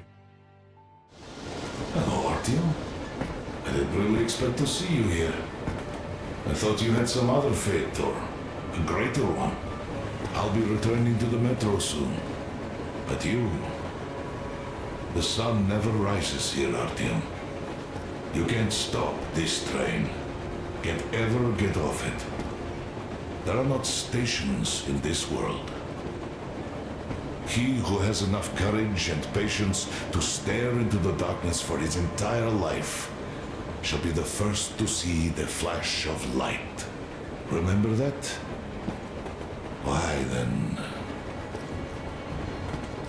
Hello, Artyom. I didn't really expect to see you here. I thought you had some other fate, or a greater one. I'll be returning to the metro soon. But you... The sun never rises here, Artyom. You can't stop this train. Can't ever get off it. There are not stations in this world. He who has enough courage and patience to stare into the darkness for his entire life shall be the first to see the flash of light. Remember that? Why then...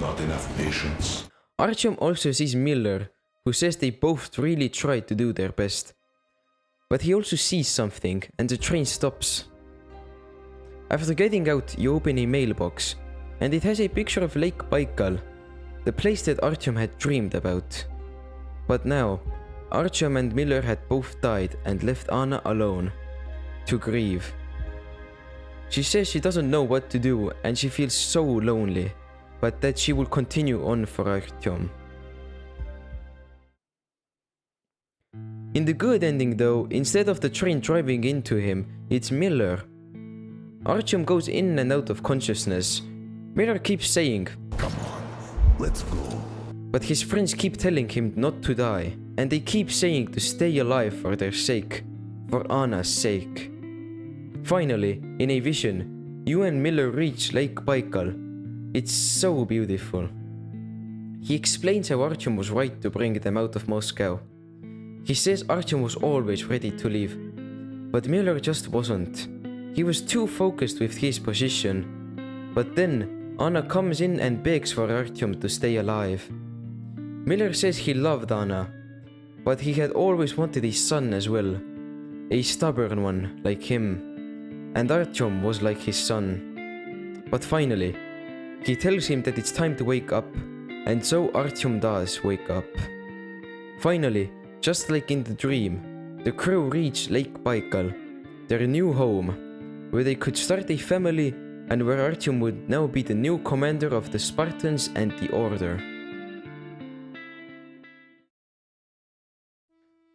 Not enough patience? Artyom also sees Miller, who says they both really tried to do their best. But he also sees something, and the train stops. After getting out, you open a mailbox, and it has a picture of Lake Baikal, the place that Artyom had dreamed about. But now, Artyom and Miller had both died and left Anna alone, to grieve. She says she doesn't know what to do and she feels so lonely, but that she will continue on for Artyom. In the good ending though, instead of the train driving into him, it's Miller. Artyom goes in and out of consciousness. Miller keeps saying, Come on, let's go. but his friends keep telling him not to die, and they keep saying to stay alive for their sake, for Anna's sake. Finally, in a vision, you and Miller reach Lake Baikal. It's so beautiful. He explains how Artyom was right to bring them out of Moscow. He says Artyom was always ready to leave, but Miller just wasn't. He was too focused with his position. But then, Anna comes in and begs for Artyom to stay alive. Miller says he loved Anna, but he had always wanted a son as well. A stubborn one, like him. And Artyom was like his son. But finally, he tells him that it's time to wake up, and so Artyom does wake up. Finally, just like in the dream, the crew reached Lake Baikal, their new home, where they could start a family and where Artyom would now be the new commander of the Spartans and the Order.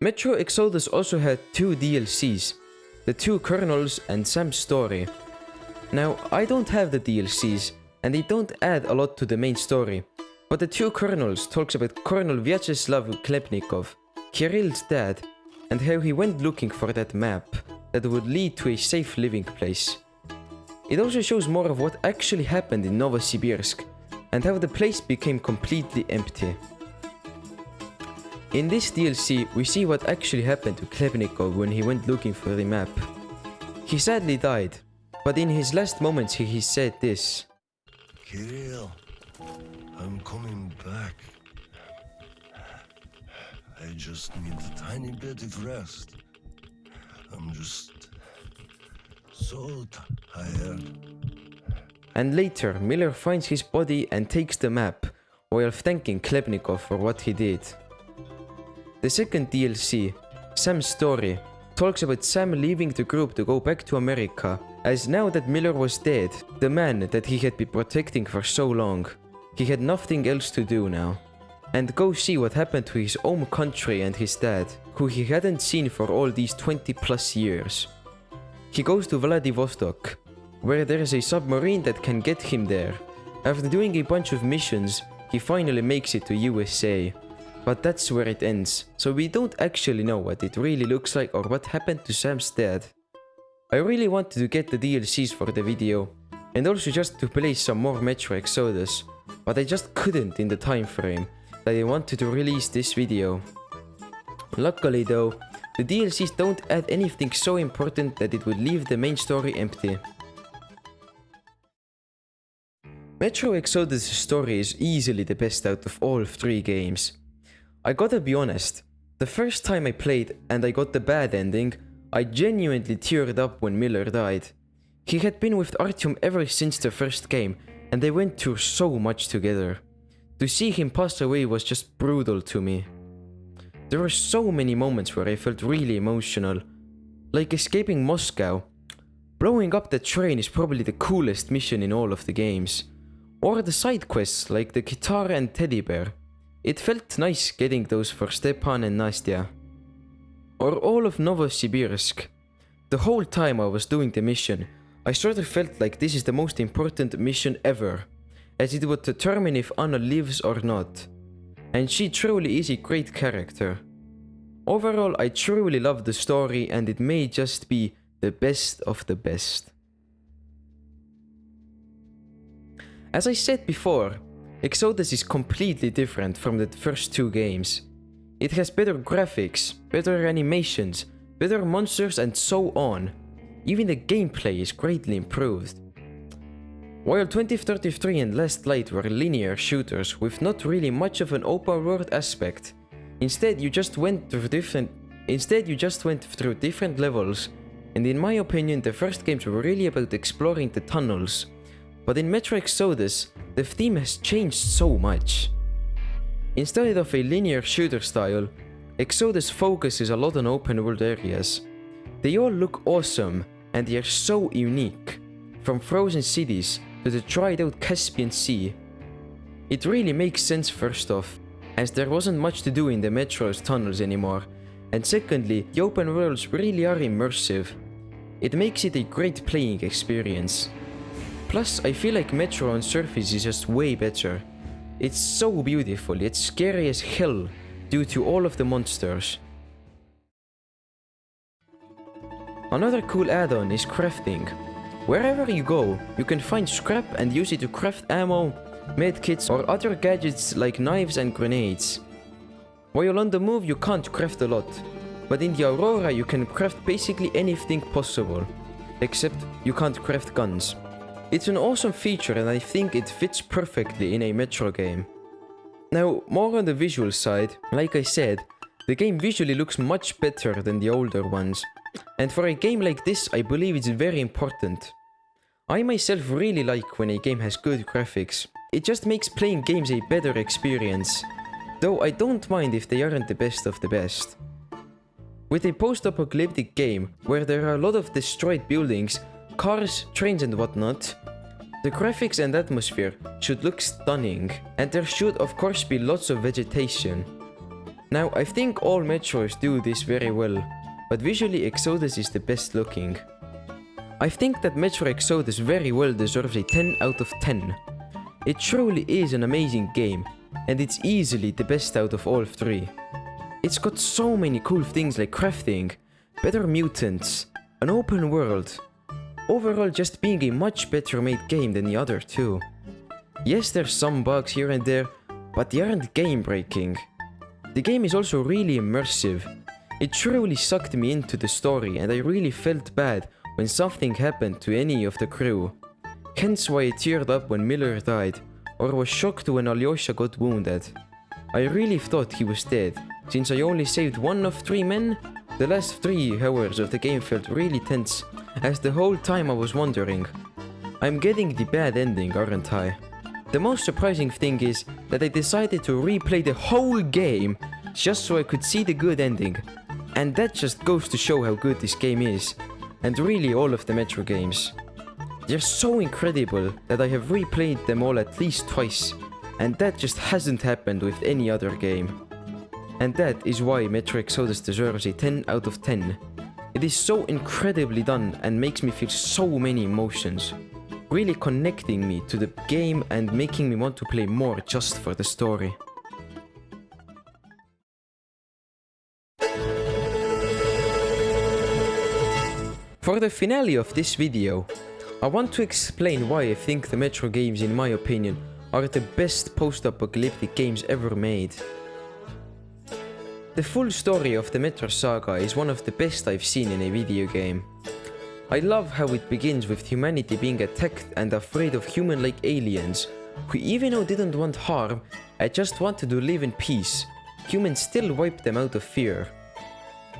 Metro Exodus also had 2 DLCs, the 2 Colonels and Sam's story. Now, I don't have the DLCs, and they don't add a lot to the main story, but the 2 Colonels talks about Colonel Vyacheslav Khlebnikov, Kirill's dad, and how he went looking for that map that would lead to a safe living place. It also shows more of what actually happened in Novosibirsk, and how the place became completely empty. In this DLC, we see what actually happened to Khlebnikov when he went looking for the map. He sadly died, but in his last moments he said this. Kirill, I'm coming back. I just need a tiny bit of rest. I'm just so tired. And later, Miller finds his body and takes the map, while thanking Khlebnikov for what he did. The second DLC, Sam's story, talks about Sam leaving the group to go back to America, as now that Miller was dead, the man that he had been protecting for so long, he had nothing else to do now. And go see what happened to his home country and his dad, who he hadn't seen for all these 20 plus years. He goes to Vladivostok, where there is a submarine that can get him there. After doing a bunch of missions, he finally makes it to USA. But that's where it ends, so we don't actually know what it really looks like or what happened to Sam's dad. I really wanted to get the DLCs for the video, and also just to play some more Metro Exodus, but I just couldn't in the time frame that I wanted to release this video. Luckily though, the DLCs don't add anything so important that it would leave the main story empty. Metro Exodus' story is easily the best out of all 3 games. I gotta be honest, the first time I played and I got the bad ending, I genuinely teared up when Miller died. He had been with Artyom ever since the first game, and they went through so much together. To see him pass away was just brutal to me. There were so many moments where I felt really emotional, like escaping Moscow. Blowing up the train is probably the coolest mission in all of the games. Or the side quests like the guitar and teddy bear. It felt nice getting those for Stepan and Nastya. or all of Novosibirsk. The whole time I was doing the mission, I sort of felt like this is the most important mission ever, as it would determine if Anna lives or not. And she truly is a great character. Overall, I truly love the story and it may just be the best of the best. As I said before, Exodus is completely different from the first two games. It has better graphics, better animations, better monsters and so on. Even the gameplay is greatly improved. While 2033 and Last Light were linear shooters with not really much of an open world aspect, instead you just went through different levels, and in my opinion the first games were really about exploring the tunnels. But in Metro Exodus, the theme has changed so much. Instead of a linear shooter style, Exodus focuses a lot on open world areas. They all look awesome and they are so unique, from frozen cities to the dried out Caspian Sea. It really makes sense first off, as there wasn't much to do in the Metro's tunnels anymore, and secondly, the open worlds really are immersive. It makes it a great playing experience. Plus, I feel like Metro on surface is just way better. It's so beautiful, yet scary as hell due to all of the monsters. Another cool add-on is crafting. Wherever you go, you can find scrap and use it to craft ammo, medkits or other gadgets like knives and grenades. While on the move you can't craft a lot, but in the Aurora you can craft basically anything possible, except you can't craft guns. It's an awesome feature and I think it fits perfectly in a Metro game. Now, more on the visual side, like I said, the game visually looks much better than the older ones, and for a game like this I believe it's very important. I myself really like when a game has good graphics. It just makes playing games a better experience, though I don't mind if they aren't the best of the best. With a post-apocalyptic game where there are a lot of destroyed buildings, cars, trains and whatnot, the graphics and atmosphere should look stunning, and there should of course be lots of vegetation. Now I think all Metros do this very well, but visually Exodus is the best looking. I think that Metro Exodus very well deserves a 10 out of 10. It truly is an amazing game, and it's easily the best out of all three. It's got so many cool things like crafting, better mutants, an open world. Overall just being a much better made game than the other two. Yes, there's some bugs here and there, but they aren't game breaking. The game is also really immersive. It truly sucked me into the story and I really felt bad when something happened to any of the crew. Hence why I teared up when Miller died, or was shocked when Alyosha got wounded. I really thought he was dead, since I only saved one of 3 men. The last 3 hours of the game felt really tense, as the whole time I was wondering, I'm getting the bad ending, aren't I? The most surprising thing is that I decided to replay the whole game just so I could see the good ending, and that just goes to show how good this game is, and really all of the Metro games. They're so incredible that I have replayed them all at least twice, and that just hasn't happened with any other game. And that is why Metro Exodus deserves a 10 out of 10. It is so incredibly done and makes me feel so many emotions, really connecting me to the game and making me want to play more just for the story. For the finale of this video, I want to explain why I think the Metro games, in my opinion, are the best post-apocalyptic games ever made. The full story of the Metro Saga is one of the best I've seen in a video game. I love how it begins with humanity being attacked and afraid of human-like aliens, who even though didn't want harm, and just wanted to live in peace, humans still wiped them out of fear.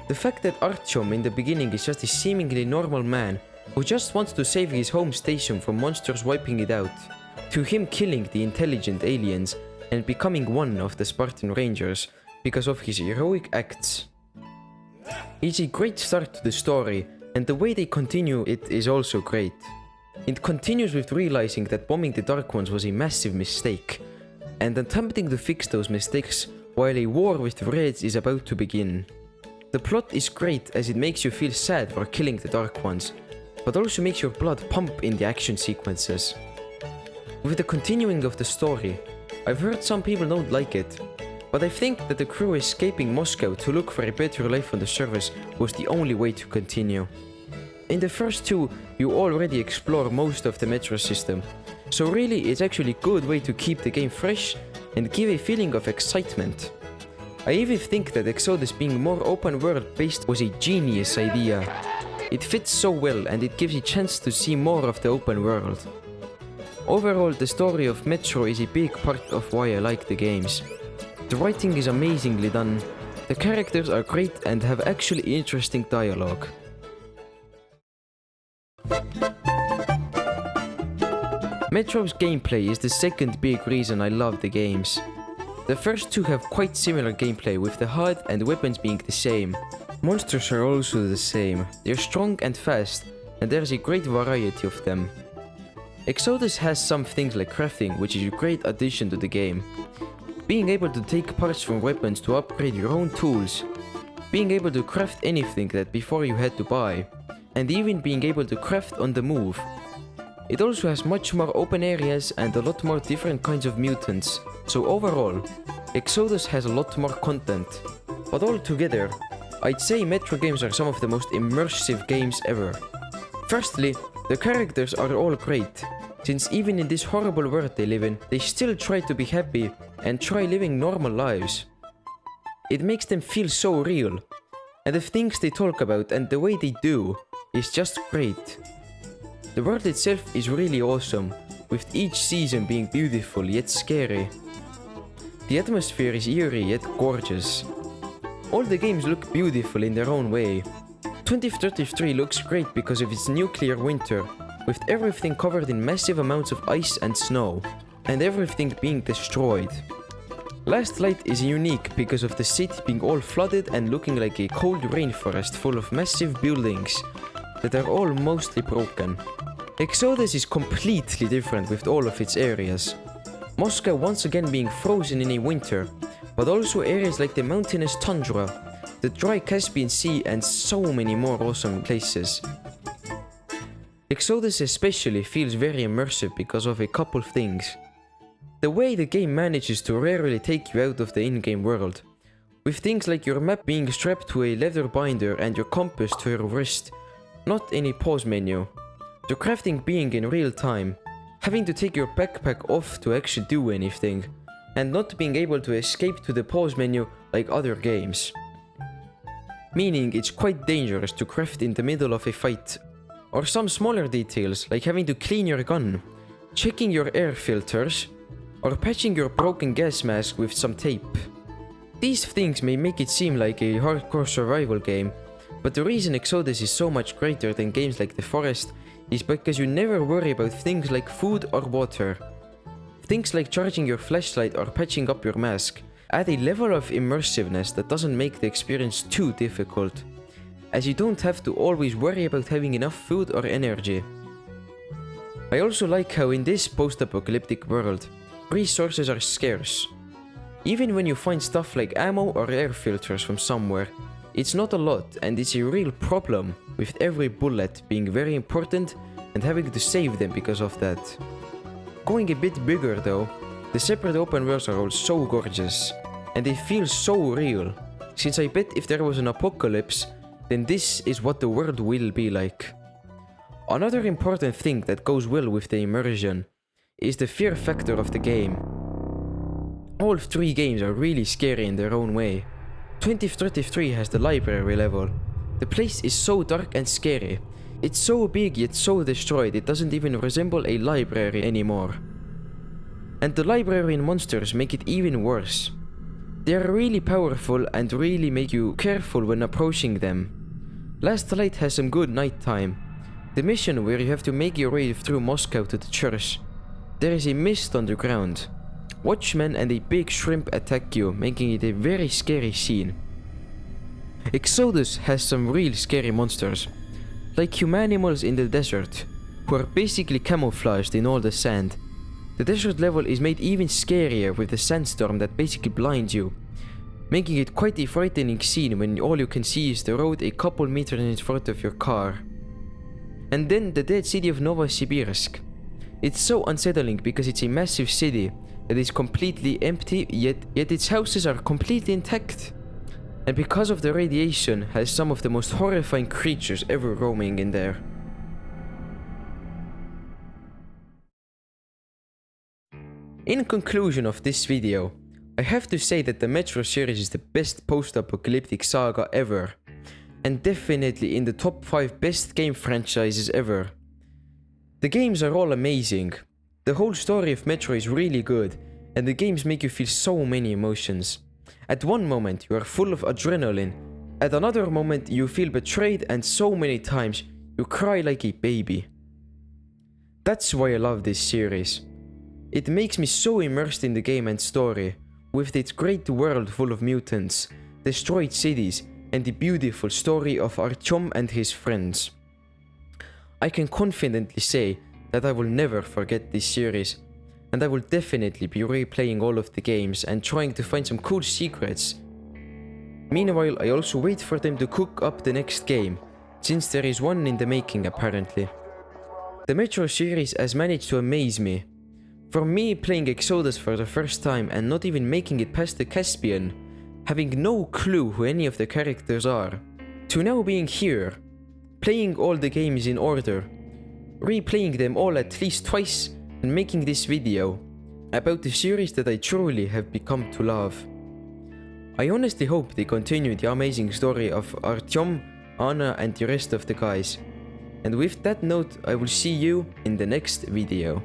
The fact that Artyom in the beginning is just a seemingly normal man who just wants to save his home station from monsters wiping it out, to him killing the intelligent aliens and becoming one of the Spartan Rangers because of his heroic acts. It's a great start to the story, and the way they continue it is also great. It continues with realizing that bombing the Dark Ones was a massive mistake, and attempting to fix those mistakes while a war with the Reds is about to begin. The plot is great as it makes you feel sad for killing the Dark Ones, but also makes your blood pump in the action sequences. With the continuing of the story, I've heard some people don't like it, but I think that the crew escaping Moscow to look for a better life on the surface was the only way to continue. In the first two, you already explore most of the metro system, so really it's actually a good way to keep the game fresh and give a feeling of excitement. I even think that Exodus being more open world based was a genius idea. It fits so well and it gives a chance to see more of the open world. Overall, the story of Metro is a big part of why I like the games. The writing is amazingly done, the characters are great and have actually interesting dialogue. Metro's gameplay is the second big reason I love the games. The first two have quite similar gameplay with the HUD and weapons being the same. Monsters are also the same, they're strong and fast, and there's a great variety of them. Exodus has some things like crafting, which is a great addition to the game. Being able to take parts from weapons to upgrade your own tools. Being able to craft anything that before you had to buy. And even being able to craft on the move. It also has much more open areas and a lot more different kinds of mutants. So overall, Exodus has a lot more content. But altogether, I'd say Metro games are some of the most immersive games ever. Firstly, the characters are all great, since even in this horrible world they live in, they still try to be happy and try living normal lives. It makes them feel so real, and the things they talk about and the way they do is just great. The world itself is really awesome, with each season being beautiful yet scary. The atmosphere is eerie yet gorgeous. All the games look beautiful in their own way. 2033 looks great because of its nuclear winter, with everything covered in massive amounts of ice and snow, and everything being destroyed. Last Light is unique because of the city being all flooded and looking like a cold rainforest full of massive buildings that are all mostly broken. Exodus is completely different with all of its areas. Moscow once again being frozen in a winter, but also areas like the mountainous tundra, the dry Caspian Sea and so many more awesome places. Exodus especially feels very immersive because of a couple things. The way the game manages to rarely take you out of the in-game world, with things like your map being strapped to a leather binder and your compass to your wrist, not in a pause menu. The crafting being in real time, having to take your backpack off to actually do anything, and not being able to escape to the pause menu like other games. Meaning it's quite dangerous to craft in the middle of a fight. Or some smaller details like having to clean your gun, checking your air filters, or patching your broken gas mask with some tape. These things may make it seem like a hardcore survival game, but the reason Exodus is so much greater than games like The Forest is because you never worry about things like food or water. Things like charging your flashlight or patching up your mask add a level of immersiveness that doesn't make the experience too difficult, as you don't have to always worry about having enough food or energy. I also like how in this post-apocalyptic world, resources are scarce. Even when you find stuff like ammo or air filters from somewhere, it's not a lot and it's a real problem, with every bullet being very important and having to save them because of that. Going a bit bigger though, the separate open worlds are all so gorgeous, and they feel so real, since I bet if there was an apocalypse, then this is what the world will be like. Another important thing that goes well with the immersion is the fear factor of the game. All three games are really scary in their own way. 2033 has the library level. The place is so dark and scary. It's so big yet so destroyed it doesn't even resemble a library anymore. And the librarian monsters make it even worse. They are really powerful and really make you careful when approaching them. Last Light has some good nighttime. The mission where you have to make your way through Moscow to the church. There is a mist on the ground. Watchmen and a big shrimp attack you, making it a very scary scene. Exodus has some real scary monsters, like humanimals in the desert, who are basically camouflaged in all the sand. The desert level is made even scarier with the sandstorm that basically blinds you. making it quite a frightening scene when all you can see is the road a couple meters in front of your car. And then the dead city of Novosibirsk. It's so unsettling because it's a massive city that is completely empty, yet its houses are completely intact. And because of the radiation, has some of the most horrifying creatures ever roaming in there. In conclusion of this video, I have to say that the Metro series is the best post-apocalyptic saga ever, and definitely in the top 5 best game franchises ever. The games are all amazing, the whole story of Metro is really good, and the games make you feel so many emotions. At one moment you are full of adrenaline, at another moment you feel betrayed, and so many times you cry like a baby. That's why I love this series. It makes me so immersed in the game and story, with its great world full of mutants, destroyed cities, and the beautiful story of Artyom and his friends. I can confidently say that I will never forget this series, and I will definitely be replaying all of the games and trying to find some cool secrets. Meanwhile, I also wait for them to cook up the next game, since there is one in the making apparently. The Metro series has managed to amaze me. From me playing Exodus for the first time and not even making it past the Caspian, having no clue who any of the characters are, to now being here, playing all the games in order, replaying them all at least twice, and making this video about the series that I truly have become to love. I honestly hope they continue the amazing story of Artyom, Anna and the rest of the guys. And with that note, I will see you in the next video.